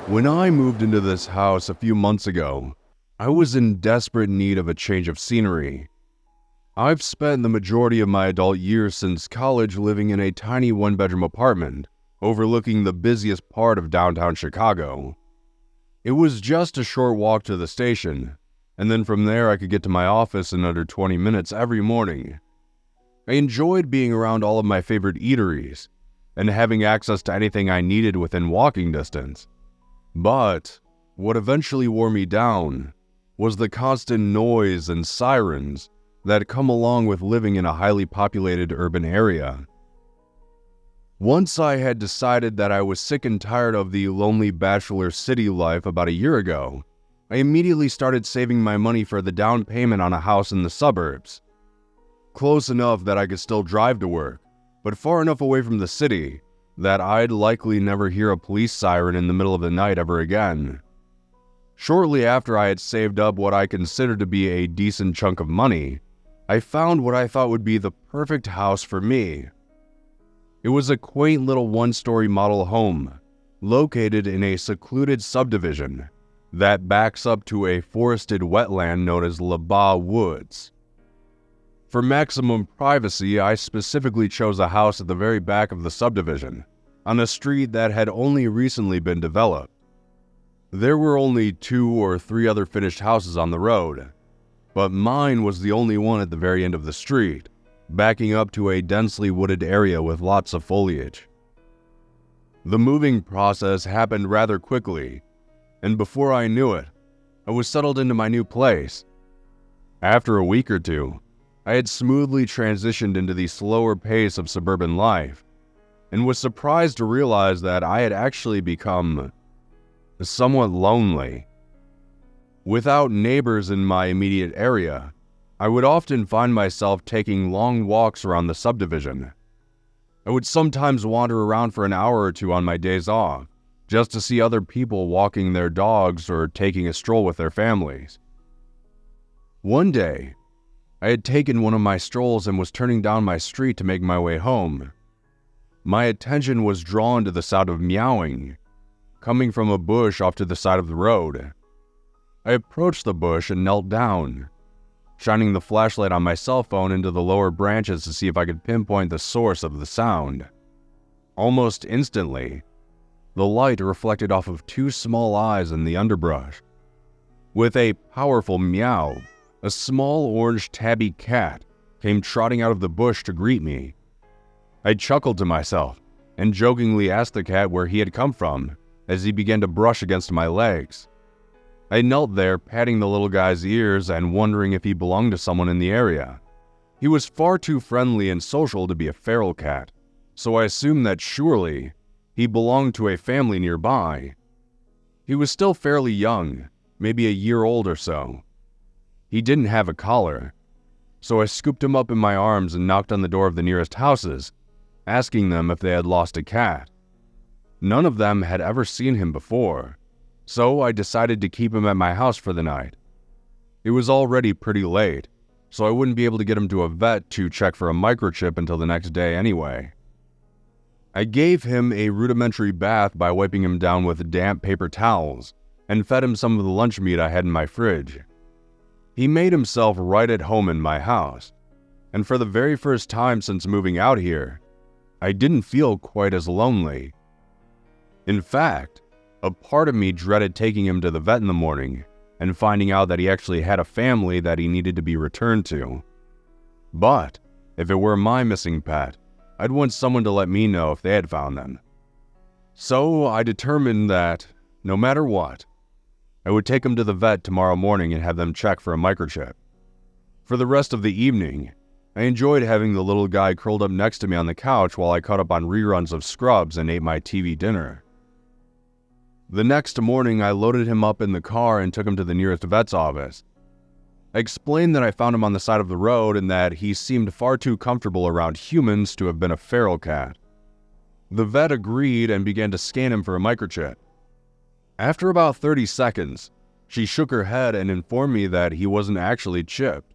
When I moved into this house a few months ago, I was in desperate need of a change of scenery. I've spent the majority of my adult years since college living in a tiny one-bedroom apartment overlooking the busiest part of downtown Chicago. It was just a short walk to the station, and then from there I could get to my office in under 20 minutes every morning. I enjoyed being around all of my favorite eateries and having access to anything I needed within walking distance. But what eventually wore me down was the constant noise and sirens that come along with living in a highly populated urban area. Once I had decided that I was sick and tired of the lonely bachelor city life about a year ago, I immediately started saving my money for the down payment on a house in the suburbs. Close enough that I could still drive to work, but far enough away from the city that I'd likely never hear a police siren in the middle of the night ever again. Shortly after I had saved up what I considered to be a decent chunk of money, I found what I thought would be the perfect house for me. It was a quaint little one-story model home, located in a secluded subdivision that backs up to a forested wetland known as Labaw Woods. For maximum privacy, I specifically chose a house at the very back of the subdivision, on a street that had only recently been developed. There were only 2 or 3 other finished houses on the road, but mine was the only one at the very end of the street, backing up to a densely wooded area with lots of foliage. The moving process happened rather quickly, and before I knew it, I was settled into my new place. After a week or two, I had smoothly transitioned into the slower pace of suburban life, and was surprised to realize that I had actually become somewhat lonely. Without neighbors in my immediate area, I would often find myself taking long walks around the subdivision. I would sometimes wander around for an hour or two on my days off, just to see other people walking their dogs or taking a stroll with their families. One day, I had taken one of my strolls and was turning down my street to make my way home. My attention was drawn to the sound of meowing, coming from a bush off to the side of the road. I approached the bush and knelt down, shining the flashlight on my cell phone into the lower branches to see if I could pinpoint the source of the sound. Almost instantly, the light reflected off of 2 small eyes in the underbrush. With a powerful meow, a small orange tabby cat came trotting out of the bush to greet me. I chuckled to myself and jokingly asked the cat where he had come from as he began to brush against my legs. I knelt there, patting the little guy's ears and wondering if he belonged to someone in the area. He was far too friendly and social to be a feral cat, so I assumed that surely he belonged to a family nearby. He was still fairly young, maybe a year old or so. He didn't have a collar, so I scooped him up in my arms and knocked on the door of the nearest houses, asking them if they had lost a cat. None of them had ever seen him before, so I decided to keep him at my house for the night. It was already pretty late, so I wouldn't be able to get him to a vet to check for a microchip until the next day anyway. I gave him a rudimentary bath by wiping him down with damp paper towels and fed him some of the lunch meat I had in my fridge. He made himself right at home in my house, and for the very first time since moving out here, I didn't feel quite as lonely. In fact, a part of me dreaded taking him to the vet in the morning and finding out that he actually had a family that he needed to be returned to. But if it were my missing pet, I'd want someone to let me know if they had found them. So I determined that, no matter what, I would take him to the vet tomorrow morning and have them check for a microchip. For the rest of the evening, I enjoyed having the little guy curled up next to me on the couch while I caught up on reruns of Scrubs and ate my TV dinner. The next morning, I loaded him up in the car and took him to the nearest vet's office. I explained that I found him on the side of the road and that he seemed far too comfortable around humans to have been a feral cat. The vet agreed and began to scan him for a microchip. After about 30 seconds, she shook her head and informed me that he wasn't actually chipped.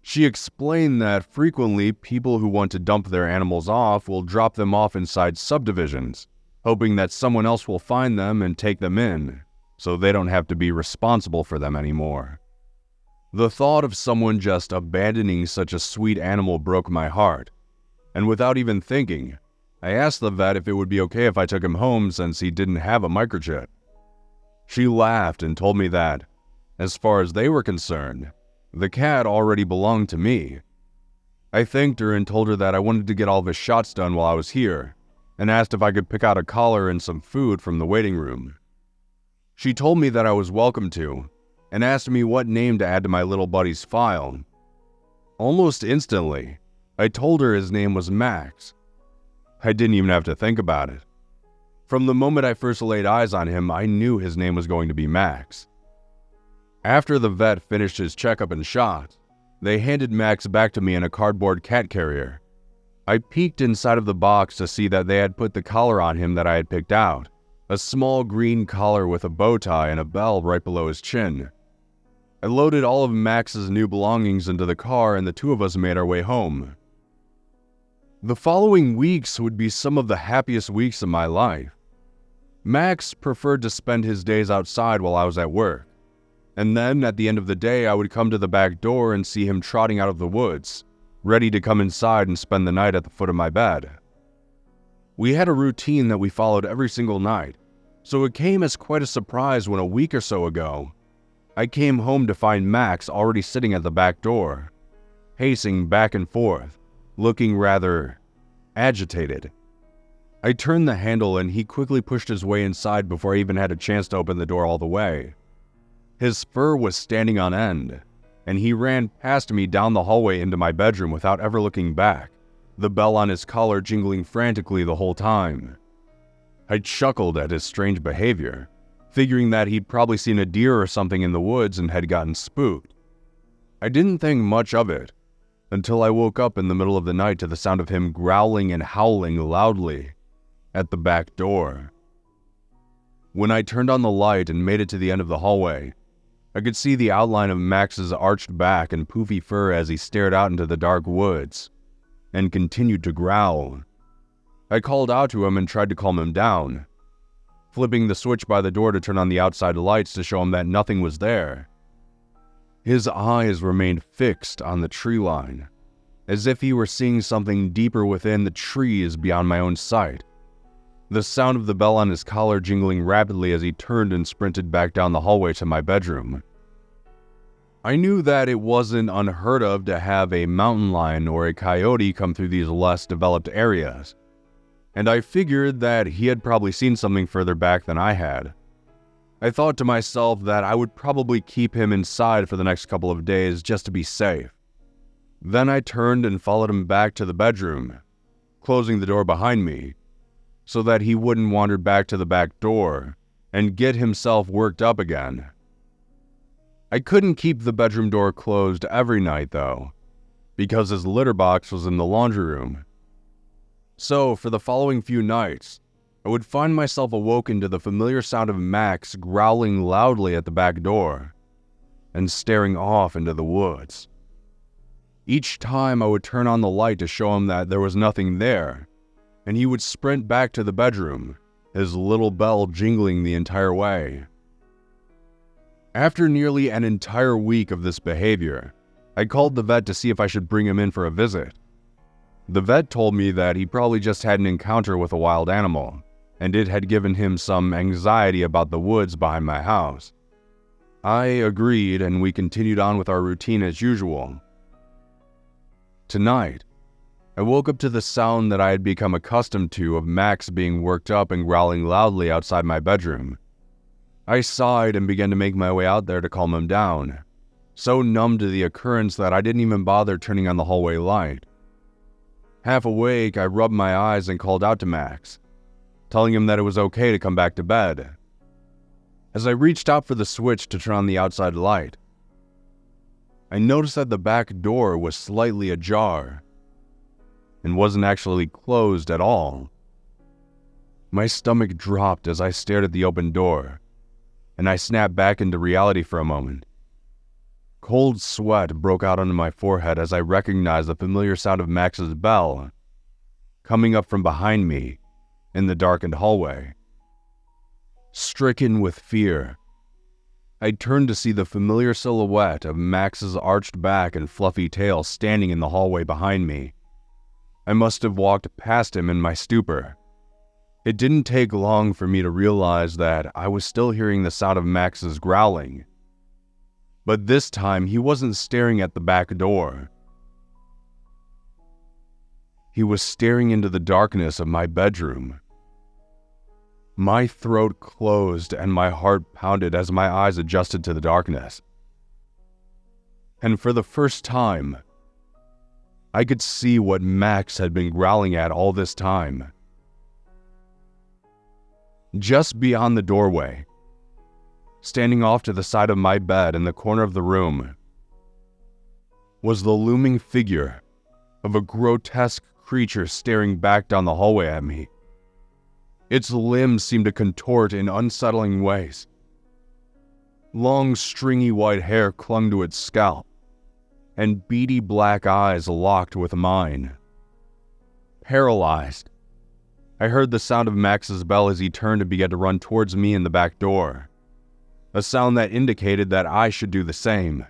She explained that frequently people who want to dump their animals off will drop them off inside subdivisions, hoping that someone else will find them and take them in, so they don't have to be responsible for them anymore. The thought of someone just abandoning such a sweet animal broke my heart, and without even thinking, I asked the vet if it would be okay if I took him home since he didn't have a microchip. She laughed and told me that, as far as they were concerned, the cat already belonged to me. I thanked her and told her that I wanted to get all of his shots done while I was here, and asked if I could pick out a collar and some food from the waiting room. She told me that I was welcome to, and asked me what name to add to my little buddy's file. Almost instantly, I told her his name was Max. I didn't even have to think about it. From the moment I first laid eyes on him, I knew his name was going to be Max. After the vet finished his checkup and shot, they handed Max back to me in a cardboard cat carrier. I peeked inside of the box to see that they had put the collar on him that I had picked out, a small green collar with a bow tie and a bell right below his chin. I loaded all of Max's new belongings into the car and the two of us made our way home. The following weeks would be some of the happiest weeks of my life. Max preferred to spend his days outside while I was at work, and then at the end of the day I would come to the back door and see him trotting out of the woods, ready to come inside and spend the night at the foot of my bed. We had a routine that we followed every single night, so it came as quite a surprise when a week or so ago, I came home to find Max already sitting at the back door, pacing back and forth, looking rather agitated. I turned the handle and he quickly pushed his way inside before I even had a chance to open the door all the way. His fur was standing on end, and he ran past me down the hallway into my bedroom without ever looking back, the bell on his collar jingling frantically the whole time. I chuckled at his strange behavior, figuring that he'd probably seen a deer or something in the woods and had gotten spooked. I didn't think much of it, until I woke up in the middle of the night to the sound of him growling and howling loudly at the back door. When I turned on the light and made it to the end of the hallway, I could see the outline of Max's arched back and poofy fur as he stared out into the dark woods, and continued to growl. I called out to him and tried to calm him down, flipping the switch by the door to turn on the outside lights to show him that nothing was there. His eyes remained fixed on the tree line, as if he were seeing something deeper within the trees beyond my own sight. The sound of the bell on his collar jingling rapidly as he turned and sprinted back down the hallway to my bedroom. I knew that it wasn't unheard of to have a mountain lion or a coyote come through these less developed areas, and I figured that he had probably seen something further back than I had. I thought to myself that I would probably keep him inside for the next couple of days just to be safe. Then I turned and followed him back to the bedroom, closing the door behind me, so that he wouldn't wander back to the back door and get himself worked up again. I couldn't keep the bedroom door closed every night though, because his litter box was in the laundry room. So for the following few nights, I would find myself awoken to the familiar sound of Max growling loudly at the back door and staring off into the woods. Each time I would turn on the light to show him that there was nothing there, and he would sprint back to the bedroom, his little bell jingling the entire way. After nearly an entire week of this behavior, I called the vet to see if I should bring him in for a visit. The vet told me that he probably just had an encounter with a wild animal, and it had given him some anxiety about the woods behind my house. I agreed, and we continued on with our routine as usual. Tonight, I woke up to the sound that I had become accustomed to of Max being worked up and growling loudly outside my bedroom. I sighed and began to make my way out there to calm him down, so numb to the occurrence that I didn't even bother turning on the hallway light. Half awake, I rubbed my eyes and called out to Max, telling him that it was okay to come back to bed. As I reached out for the switch to turn on the outside light, I noticed that the back door was slightly ajar and wasn't actually closed at all. My stomach dropped as I stared at the open door, and I snapped back into reality for a moment. Cold sweat broke out onto my forehead as I recognized the familiar sound of Max's bell coming up from behind me in the darkened hallway. Stricken with fear, I turned to see the familiar silhouette of Max's arched back and fluffy tail standing in the hallway behind me. I must have walked past him in my stupor. It didn't take long for me to realize that I was still hearing the sound of Max's growling. But this time, he wasn't staring at the back door. He was staring into the darkness of my bedroom. My throat closed and my heart pounded as my eyes adjusted to the darkness. And for the first time, I could see what Max had been growling at all this time. Just beyond the doorway, standing off to the side of my bed in the corner of the room, was the looming figure of a grotesque creature staring back down the hallway at me. Its limbs seemed to contort in unsettling ways. Long, stringy white hair clung to its scalp, and beady black eyes locked with mine. Paralyzed, I heard the sound of Max's bell as he turned and began to run towards me in the back door, a sound that indicated that I should do the same.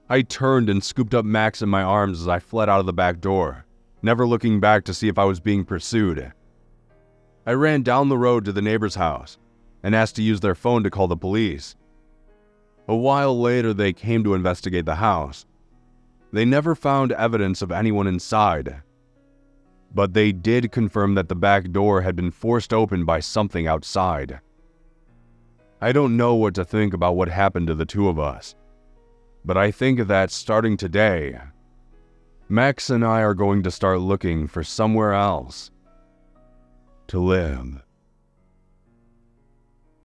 I turned and scooped up Max in my arms as I fled out of the back door, never looking back to see if I was being pursued. I ran down the road to the neighbor's house and asked to use their phone to call the police. A while later, they came to investigate the house. They never found evidence of anyone inside, but they did confirm that the back door had been forced open by something outside. I don't know what to think about what happened to the two of us, but I think that starting today, Max and I are going to start looking for somewhere else to live.